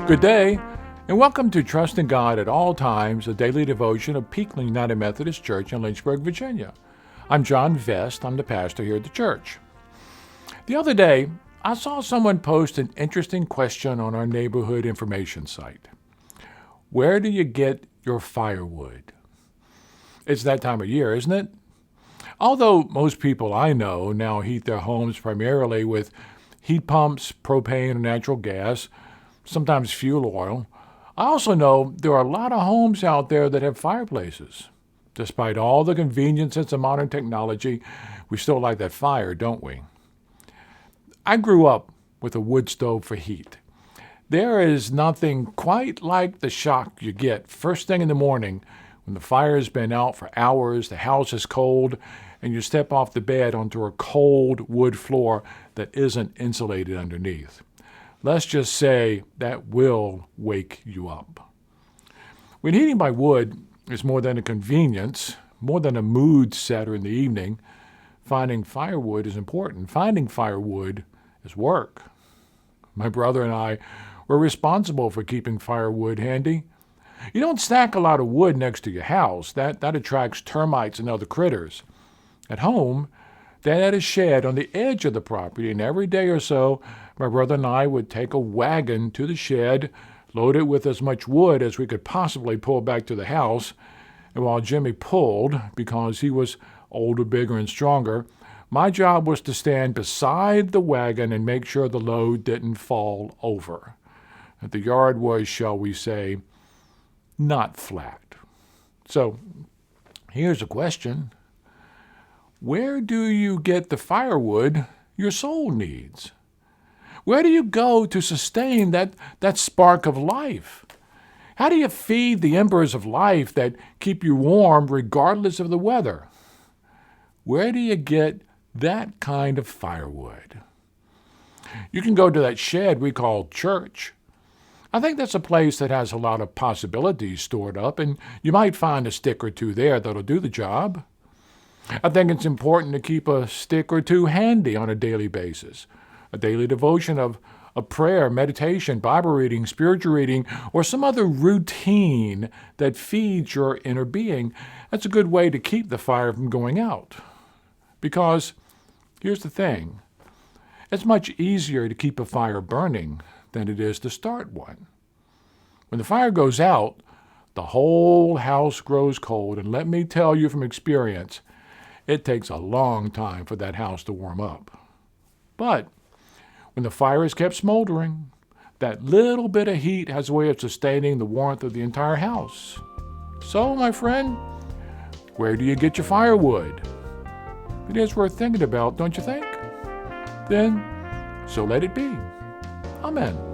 Good day, and welcome to Trust in God at All Times, a daily devotion of Peakland United Methodist Church in Lynchburg, Virginia. I'm John Vest. I'm the pastor here at the church. The other day, I saw someone post an interesting question on our neighborhood information site. Where do you get your firewood? It's that time of year, isn't it? Although most people I know now heat their homes primarily with heat pumps, propane or natural gas, sometimes fuel oil, I also know there are a lot of homes out there that have fireplaces. Despite all the conveniences of modern technology, we still like that fire, don't we? I grew up with a wood stove for heat. There is nothing quite like the shock you get first thing in the morning when the fire has been out for hours, the house is cold, and you step off the bed onto a cold wood floor that isn't insulated underneath. Let's just say that will wake you up. When heating by wood is more than a convenience, more than a mood setter in the evening, finding firewood is important. Finding firewood is work. My brother and I were responsible for keeping firewood handy. You don't stack a lot of wood next to your house. That attracts termites and other critters. At home, Dad had a shed on the edge of the property, and every day or so, my brother and I would take a wagon to the shed, load it with as much wood as we could possibly pull back to the house, and while Jimmy pulled, because he was older, bigger, and stronger, my job was to stand beside the wagon and make sure the load didn't fall over. The yard was, shall we say, not flat. So, here's a question. Where do you get the firewood your soul needs? Where do you go to sustain that spark of life? How do you feed the embers of life that keep you warm regardless of the weather? Where do you get that kind of firewood? You can go to that shed we call church. I think that's a place that has a lot of possibilities stored up, and you might find a stick or two there that'll do the job. I think it's important to keep a stick or two handy on a daily basis. A daily devotion of prayer, meditation, Bible reading, spiritual reading, or some other routine that feeds your inner being. That's a good way to keep the fire from going out. Because here's the thing. It's much easier to keep a fire burning than it is to start one. When the fire goes out, the whole house grows cold, and let me tell you from experience, it takes a long time for that house to warm up. But when the fire is kept smoldering, that little bit of heat has a way of sustaining the warmth of the entire house. So, my friend, where do you get your firewood? It is worth thinking about, don't you think? Then, so let it be. Amen.